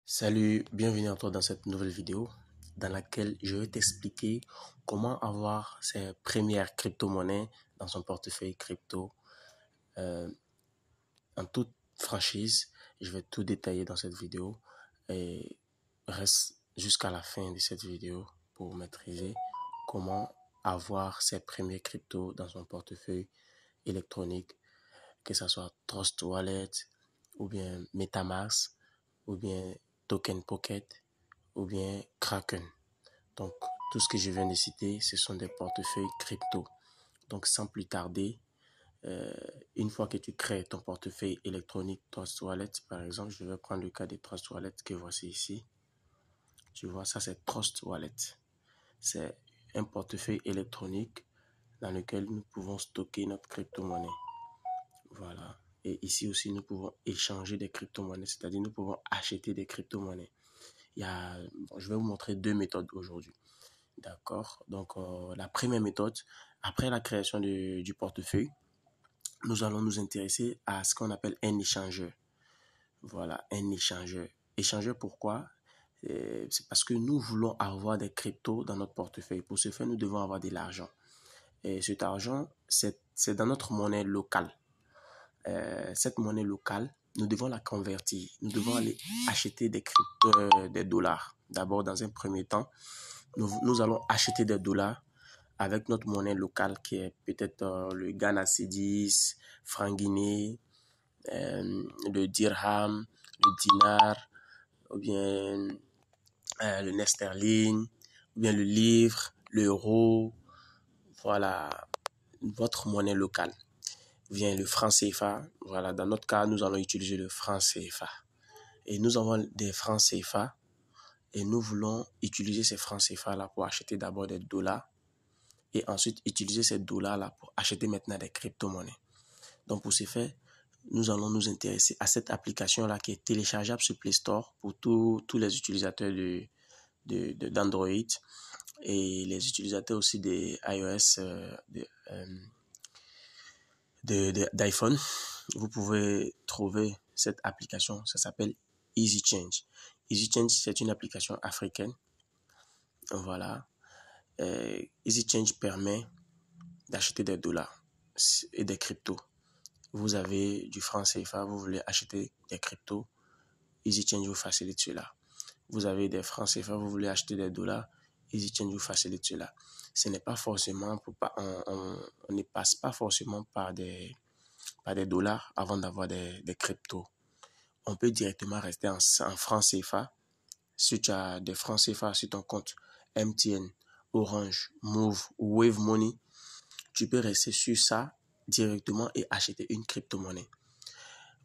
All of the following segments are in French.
Salut, bienvenue à toi dans cette nouvelle vidéo dans laquelle je vais t'expliquer comment avoir ses premières crypto-monnaies dans son portefeuille crypto. En toute franchise, je vais tout détailler dans cette vidéo et reste jusqu'à la fin de cette vidéo pour maîtriser comment avoir ses premiers cryptos dans son portefeuille électronique, que ce soit Trust Wallet ou bien MetaMask ou bien Token Pocket ou bien Kraken. Donc, tout ce que je viens de citer, ce sont des portefeuilles crypto. Donc, sans plus tarder, une fois que tu crées ton portefeuille électronique Trust Wallet, par exemple, je vais prendre le cas des Trust Wallet que voici ici. Tu vois, ça c'est Trust Wallet. C'est un portefeuille électronique dans lequel nous pouvons stocker notre crypto-monnaie. Voilà. Et ici aussi, nous pouvons échanger des crypto-monnaies, c'est-à-dire nous pouvons acheter des crypto-monnaies. Je vais vous montrer deux méthodes aujourd'hui. D'accord. Donc, la première méthode, après la création du portefeuille, nous allons nous intéresser à ce qu'on appelle un échangeur. Voilà, un échangeur. Échangeur, pourquoi? C'est parce que nous voulons avoir des cryptos dans notre portefeuille. Pour ce faire, nous devons avoir de l'argent. Et cet argent, c'est dans notre monnaie locale. Cette monnaie locale, nous devons la convertir. Nous devons aller acheter des dollars. D'abord, dans un premier temps, nous allons acheter des dollars avec notre monnaie locale qui est peut-être le Ghana Cedis, franc guinéen, le dirham, le dinar, ou bien le nez sterling, ou bien le livre, l'euro. Voilà, votre monnaie locale. Vient le franc CFA. Voilà, dans notre cas, nous allons utiliser le franc CFA. Et nous avons des francs CFA et nous voulons utiliser ces francs CFA-là pour acheter d'abord des dollars et ensuite utiliser ces dollars-là pour acheter maintenant des crypto-monnaies. Donc, pour ce faire, nous allons nous intéresser à cette application-là qui est téléchargeable sur Play Store pour tous les utilisateurs d'Android et les utilisateurs aussi des iOS, d'iPhone. Vous pouvez trouver cette application, ça s'appelle EasyChange. EasyChange, c'est une application africaine. Voilà. EasyChange permet d'acheter des dollars et des cryptos. Vous avez du franc CFA, vous voulez acheter des cryptos, EasyChange vous facilite cela. Vous avez des francs CFA, vous voulez acheter des dollars, EasyChange vous facilite cela. Ce n'est pas forcément, on ne passe pas forcément par des dollars avant d'avoir des cryptos. On peut directement rester en francs CFA. Si tu as des francs CFA sur ton compte MTN, Orange, Move ou Wave Money, tu peux rester sur ça directement et acheter une crypto-monnaie.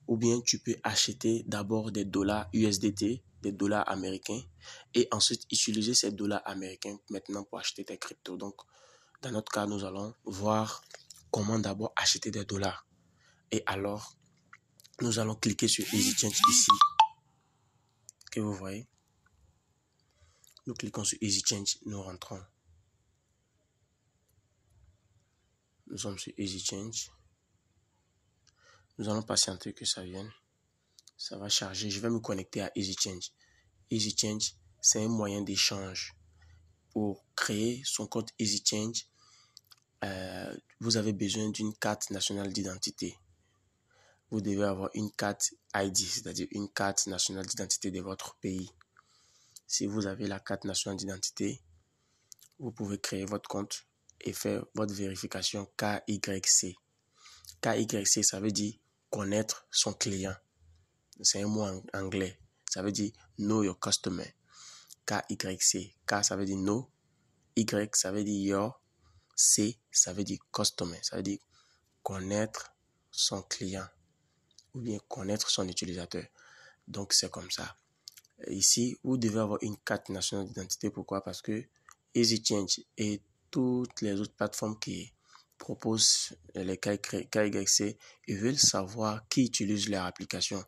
Ou bien tu peux acheter d'abord des dollars USDT, des dollars américains, et ensuite utiliser ces dollars américains maintenant pour acheter tes cryptos. Donc, dans notre cas, nous allons voir comment d'abord acheter des dollars. Et alors, nous allons cliquer sur EasyChange ici, que vous voyez. Nous cliquons sur EasyChange, nous rentrons. Nous sommes sur EasyChange. Nous allons patienter que ça vienne. Ça va charger. Je vais me connecter à EasyChange. EasyChange, c'est un moyen d'échange. Pour créer son compte EasyChange, vous avez besoin d'une carte nationale d'identité. Vous devez avoir une carte ID, c'est-à-dire une carte nationale d'identité de votre pays. Si vous avez la carte nationale d'identité, vous pouvez créer votre compte et faire votre vérification KYC. KYC, ça veut dire connaître son client. C'est un mot en anglais. Ça veut dire know your customer. KYC. K, ça veut dire know. Y, ça veut dire your. C, ça veut dire customer. Ça veut dire connaître son client ou bien connaître son utilisateur. Donc, c'est comme ça. Ici, vous devez avoir une carte nationale d'identité. Pourquoi? Parce que EasyChange et toutes les autres plateformes qui proposent les KYC, ils veulent savoir qui utilise leur application.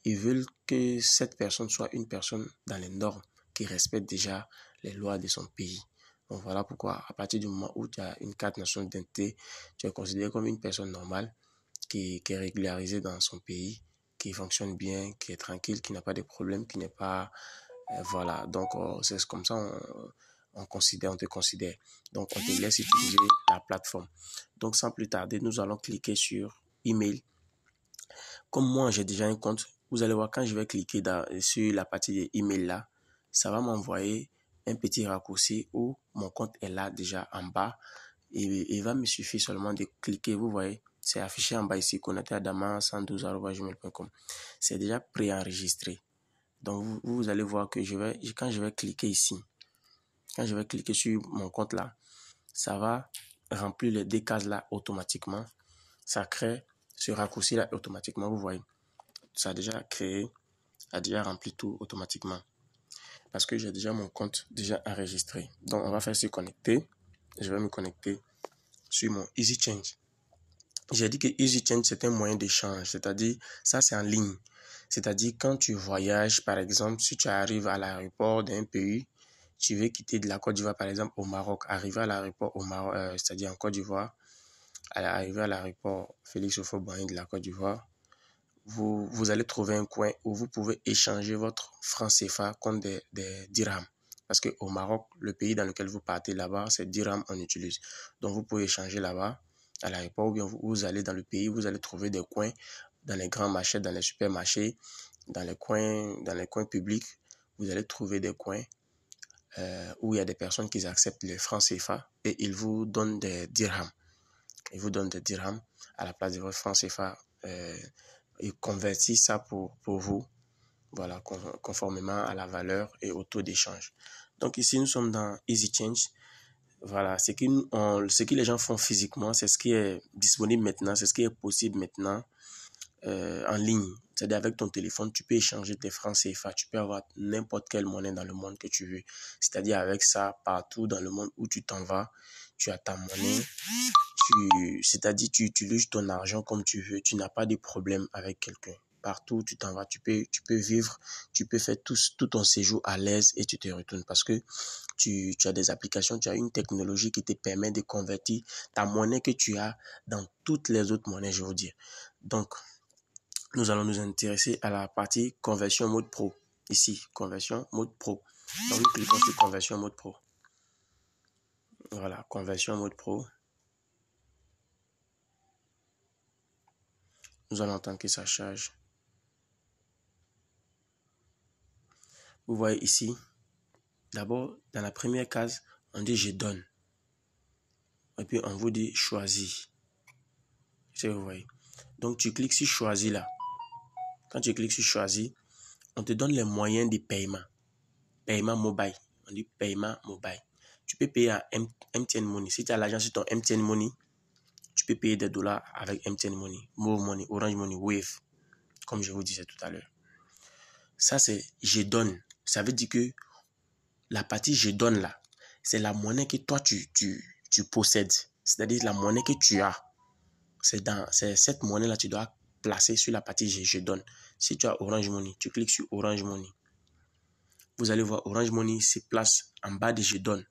Ils veulent que cette personne soit une personne dans les normes, qui respecte déjà les lois de son pays. Donc voilà pourquoi, à partir du moment où tu as une carte nationale d'identité, tu es considéré comme une personne normale qui est régularisée dans son pays qui fonctionne bien, qui est tranquille, qui n'a pas de problème, qui n'est pas... voilà, donc c'est comme ça on te considère. Donc, on te laisse utiliser la plateforme. Donc, sans plus tarder, nous allons cliquer sur email. Comme moi, j'ai déjà un compte, vous allez voir quand je vais cliquer sur la partie de email là, ça va m'envoyer un petit raccourci où mon compte est là déjà en bas. Et il va me suffire seulement de cliquer. Vous voyez, c'est affiché en bas ici, connecté à dama112@gmail.com. C'est déjà préenregistré. Donc, vous allez voir que quand je vais cliquer ici, quand je vais cliquer sur mon compte là, ça va remplir les deux cases là automatiquement. Ça crée ce raccourci là automatiquement. Vous voyez, ça a déjà créé, a déjà rempli tout automatiquement. Parce que j'ai déjà mon compte déjà enregistré. Donc, on va faire se connecter. Je vais me connecter sur mon EasyChange. J'ai dit que EasyChange, c'est un moyen d'échange. C'est-à-dire, ça, c'est en ligne. C'est-à-dire, quand tu voyages, par exemple, si tu arrives à l'aéroport d'un pays, tu veux quitter de la Côte d'Ivoire, par exemple, au Maroc, arriver à l'aéroport au Maroc, c'est-à-dire en Côte d'Ivoire, arriver à l'aéroport Félix Houphouët-Boigny de la Côte d'Ivoire, vous allez trouver un coin où vous pouvez échanger votre franc CFA contre des dirhams. Parce qu'au Maroc, le pays dans lequel vous partez là-bas, c'est dirhams on utilise. Donc, vous pouvez échanger là-bas à l'aéroport ou bien vous allez dans le pays, vous allez trouver des coins dans les grands marchés, dans les supermarchés, dans les coins publics. Vous allez trouver des coins où il y a des personnes qui acceptent le franc CFA et ils vous donnent des dirhams. Ils vous donnent des dirhams à la place de votre franc CFA. Ils convertissent ça pour vous, voilà, conformément à la valeur et au taux d'échange. Donc ici, nous sommes dans EasyChange. Voilà, ce que les gens font physiquement, c'est ce qui est disponible maintenant, c'est ce qui est possible maintenant en ligne. C'est-à-dire avec ton téléphone, tu peux échanger tes francs CFA, tu peux avoir n'importe quelle monnaie dans le monde que tu veux. C'est-à-dire avec ça, partout dans le monde où tu t'en vas, tu as ta monnaie. C'est-à-dire tu utilises ton argent comme tu veux, tu n'as pas de problème avec quelqu'un. Partout où tu t'en vas, tu peux vivre, tu peux faire tout ton séjour à l'aise et tu te retournes parce que tu as des applications, tu as une technologie qui te permet de convertir ta monnaie que tu as dans toutes les autres monnaies, je veux dire. Donc, nous allons nous intéresser à la partie conversion mode pro. Ici, conversion mode pro. Donc, nous cliquons sur conversion mode pro. Voilà, conversion mode pro. Nous allons attendre que ça charge. Vous voyez ici, d'abord, dans la première case, on dit « Je donne ». Et puis, on vous dit « Choisis ». Vous voyez. Donc, tu cliques sur « Choisis » là. Quand tu cliques sur « Choisis », on te donne les moyens de paiement. Paiement mobile. On dit « Paiement mobile ». Tu peux payer à MTN Money. Si tu as l'argent sur ton MTN Money, tu peux payer des dollars avec MTN Money, Move Money, Orange Money, Wave, comme je vous disais tout à l'heure. Ça, c'est « Je donne ». Ça veut dire que la partie « Je donne » là, c'est la monnaie que toi, tu possèdes. C'est-à-dire la monnaie que tu as. C'est cette monnaie-là que tu dois placer sur la partie « Je donne ». Si tu as Orange Money, tu cliques sur Orange Money. Vous allez voir, Orange Money se place en bas de « Je donne ».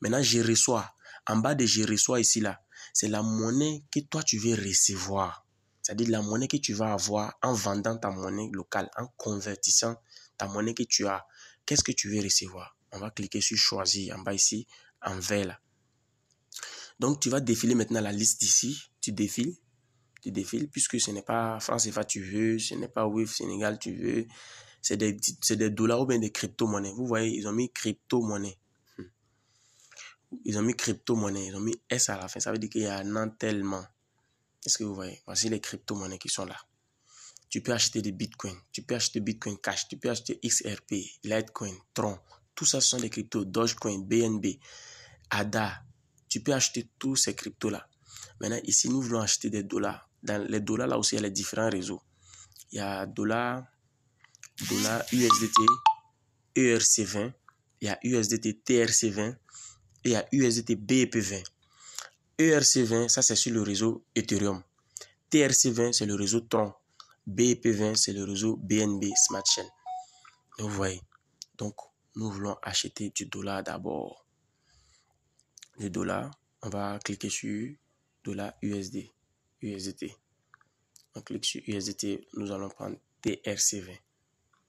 Maintenant, « Je reçois ». En bas de « Je reçois » ici, là, c'est la monnaie que toi, tu veux recevoir. C'est-à-dire la monnaie que tu vas avoir en vendant ta monnaie locale, en convertissant ta monnaie que tu as. Qu'est-ce que tu veux recevoir? On va cliquer sur « Choisir » en bas ici, en vert là. Donc, tu vas défiler maintenant la liste d'ici. Tu défiles, puisque ce n'est pas France CFA tu veux, ce n'est pas WIF Sénégal tu veux. C'est des dollars ou bien des crypto-monnaies. Vous voyez, ils ont mis crypto-monnaie. Ils ont mis crypto-monnaie, ils ont mis S à la fin. Ça veut dire qu'il y a un an tellement. Est-ce que vous voyez? Voici les crypto-monnaies qui sont là. Tu peux acheter des bitcoins, tu peux acheter Bitcoin Cash, tu peux acheter XRP, Litecoin, Tron. Tout ça, ce sont des cryptos. Dogecoin, BNB, ADA. Tu peux acheter tous ces cryptos-là. Maintenant, ici, nous voulons acheter des dollars. Dans les dollars, là aussi, il y a les différents réseaux. Il y a dollar USDT, ERC20, il y a USDT TRC20 et il y a USDT BEP20. ERC20, ça c'est sur le réseau Ethereum. TRC20, c'est le réseau Tron. BEP20, c'est le réseau BNB Smart Chain. Vous voyez. Donc, nous voulons acheter du dollar d'abord. Le dollar, on va cliquer sur dollar USDT. On clique sur USDT, nous allons prendre TRC20.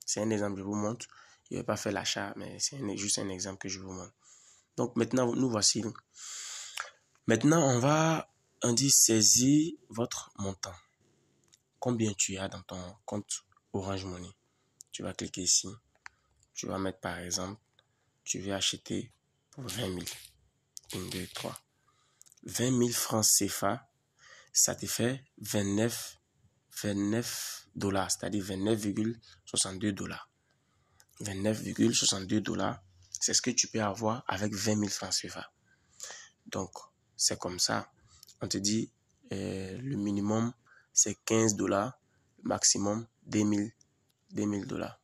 C'est un exemple que je vous montre. Je ne vais pas faire l'achat, mais c'est juste un exemple que je vous montre. Donc maintenant, nous voici. Maintenant, on dit saisir votre montant. Combien tu as dans ton compte Orange Money? Tu vas cliquer ici. Tu vas mettre par exemple, tu veux acheter pour 20 000. 1, 2, 3. 20 000 francs CFA, ça te fait 29 dollars, c'est-à-dire 29,62 dollars. 29,62 dollars, c'est ce que tu peux avoir avec 20 000 francs CFA. Donc, c'est comme ça. On te dit, le minimum, c'est 15 dollars, le maximum, 2 000 dollars.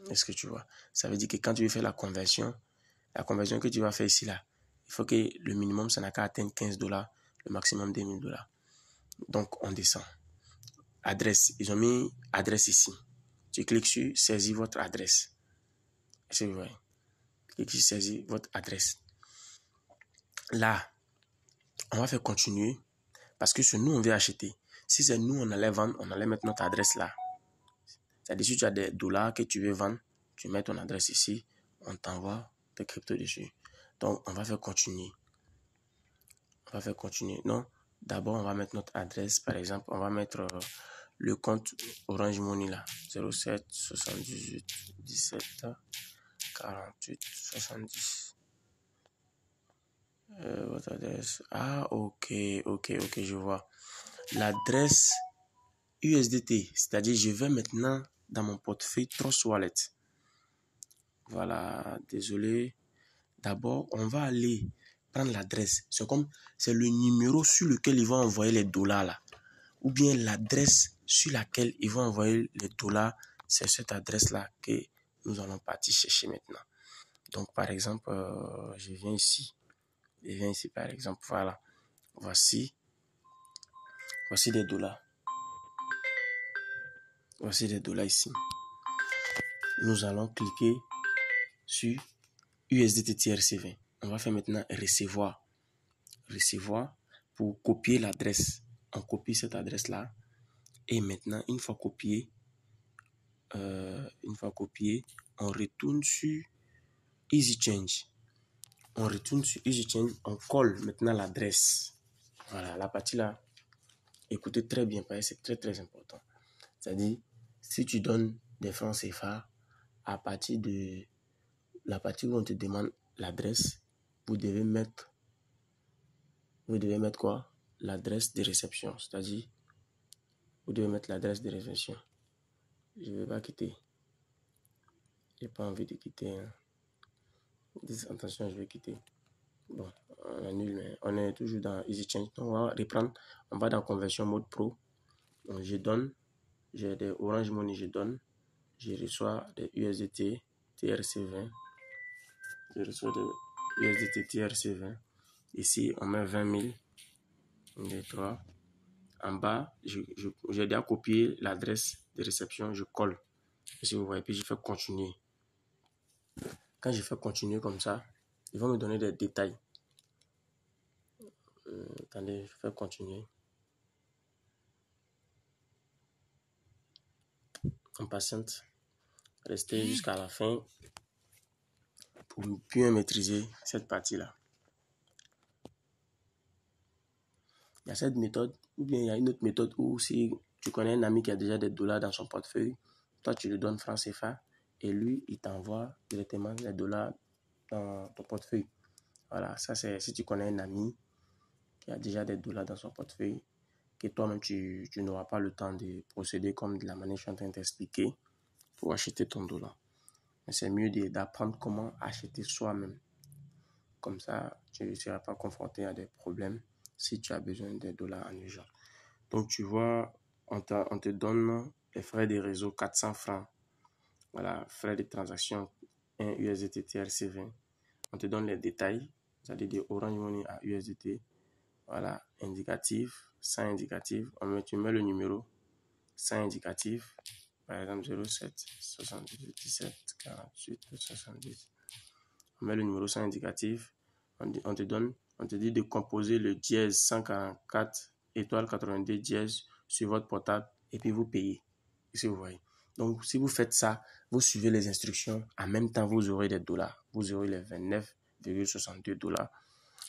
Est-ce que tu vois? Ça veut dire que quand tu veux faire la conversion que tu vas faire ici, là, il faut que le minimum, ça n'a qu'à atteindre 15 dollars, le maximum 2 000 dollars. Donc, on descend. Adresse, ils ont mis adresse ici. Tu cliques sur saisir votre adresse. Est-ce que vous voyez? Clique sur saisir votre adresse. Là, on va faire continuer parce que c'est nous, on veut acheter. Si c'est nous, on allait vendre, on allait mettre notre adresse là. C'est-à-dire, si tu as des dollars que tu veux vendre, tu mets ton adresse ici, on t'envoie tes cryptos dessus. Donc, on va faire continuer. Non, d'abord, on va mettre notre adresse. Par exemple, on va mettre le compte Orange Money là. 07 78 17 48 70. Votre adresse. Ah, ok, je vois. L'adresse USDT, c'est-à-dire je vais maintenant dans mon portefeuille Trust Wallet. Voilà, désolé. D'abord, on va aller prendre l'adresse. C'est le numéro sur lequel ils vont envoyer les dollars là. Ou bien l'adresse sur laquelle ils vont envoyer les dollars. C'est cette adresse-là que nous allons partir chercher maintenant. Donc, par exemple, je viens ici, par exemple. Voilà. Voici des dollars. Voici des dollars ici. Nous allons cliquer sur USDT TRC20. On va faire maintenant recevoir. Recevoir pour copier l'adresse. On copie cette adresse-là. Et maintenant, une fois copié, on retourne sur Easy Change. On retourne sur Easy Change. On colle maintenant l'adresse. Voilà, la partie là. Écoutez très bien, parce que c'est très très important. C'est-à-dire, si tu donnes des francs CFA, à partir de la partie où on te demande l'adresse, vous devez mettre quoi? L'adresse de réception. C'est-à-dire, vous devez mettre l'adresse de réception. Je ne vais pas quitter. Je n'ai pas envie de quitter. Hein. Attention, je vais quitter. Bon, on annule, mais on est toujours dans Easy Change. Donc, on va reprendre. On va dans Conversion Mode Pro. Donc, j'ai des Orange Money, je reçois des USDT TRC20. Ici, on met 20 000. 1, 2, 3. En bas, j'ai déjà copié l'adresse de réception, je colle. Si vous voyez, puis je fais continuer. Quand je fais continuer comme ça, ils vont me donner des détails. Attendez, je fais continuer. On patiente. Restez jusqu'à la fin pour bien maîtriser cette partie-là. Il y a cette méthode, ou bien il y a une autre méthode où si tu connais un ami qui a déjà des dollars dans son portefeuille, toi tu lui donnes francs CFA et lui il t'envoie directement les dollars dans ton portefeuille. Voilà, ça c'est si tu connais un ami qui a déjà des dollars dans son portefeuille, que toi-même tu n'auras pas le temps de procéder comme de la manière que je suis en train de t'expliquer pour acheter ton dollar. Mais c'est mieux d'apprendre comment acheter soi-même. Comme ça, tu ne seras pas confronté à des problèmes si tu as besoin des dollars en urgence. Donc, tu vois, on te donne les frais de réseau 400 francs. Voilà, frais de transaction 1 USDT TRC20. On te donne les détails, c'est-à-dire de Orange Money à USDT. Voilà, indicatif, sans indicatif. Tu mets le numéro sans indicatif. Par exemple, 07 78 17 48 70. On met le numéro sans indicatif. On te dit de composer le dièse 144 étoile 82 dièse sur votre portable et puis vous payez. Ici, vous voyez. Donc, si vous faites ça, vous suivez les instructions, en même temps, vous aurez des dollars. Vous aurez les 29,62 dollars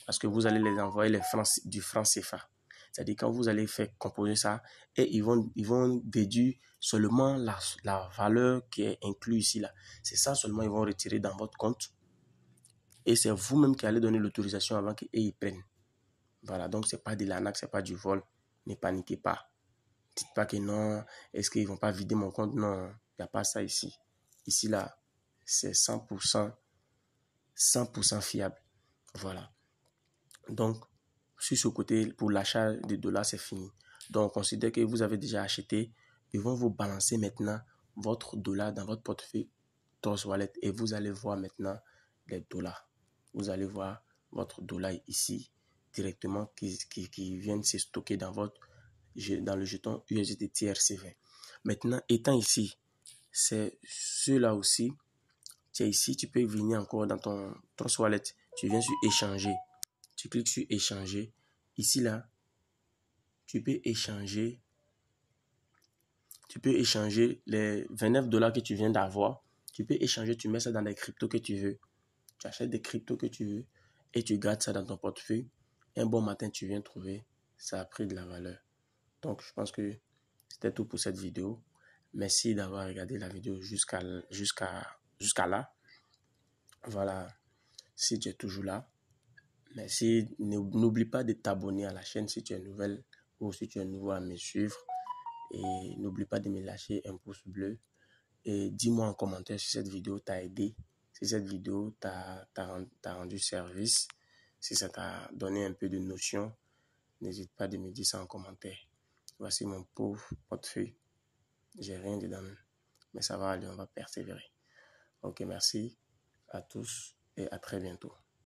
parce que vous allez les envoyer du franc CFA. C'est-à-dire quand vous allez faire composer ça et ils vont déduire seulement la valeur qui est inclue ici là. C'est ça seulement ils vont retirer dans votre compte et c'est vous-même qui allez donner l'autorisation avant qu'ils prennent. Voilà, donc c'est pas de l'arnaque, c'est pas du vol. Ne paniquez pas. Dites pas que non, est-ce qu'ils vont pas vider mon compte? Non, il n'y a pas ça ici. Ici là, c'est 100% fiable. Voilà. Donc, sur ce côté, pour l'achat des dollars, c'est fini. Donc, considérez que vous avez déjà acheté. Ils vont vous balancer maintenant votre dollar dans votre portefeuille Trust Wallet et vous allez voir maintenant les dollars. Vous allez voir votre dollar ici directement qui viennent se stocker dans le jeton USDT TRC20. Maintenant, étant ici, c'est ceux-là aussi. Tu es ici, tu peux venir encore dans ton Trust Wallet. Tu viens sur échanger. Tu cliques sur échanger. Ici, là, tu peux échanger les 29 dollars que tu viens d'avoir. Tu peux échanger, tu mets ça dans les cryptos que tu veux. Tu achètes des cryptos que tu veux et tu gardes ça dans ton portefeuille. Un bon matin, tu viens trouver, ça a pris de la valeur. Donc, je pense que c'était tout pour cette vidéo. Merci d'avoir regardé la vidéo jusqu'à là. Voilà, si tu es toujours là. Merci. N'oublie pas de t'abonner à la chaîne si tu es nouvelle ou si tu es nouveau à me suivre. Et n'oublie pas de me lâcher un pouce bleu. Et dis-moi en commentaire si cette vidéo t'a aidé, si cette vidéo t'a rendu service, si ça t'a donné un peu de notion. N'hésite pas de me dire ça en commentaire. Voici mon pauvre portefeuille. J'ai rien dedans, mais ça va aller, on va persévérer. Ok, merci à tous et à très bientôt.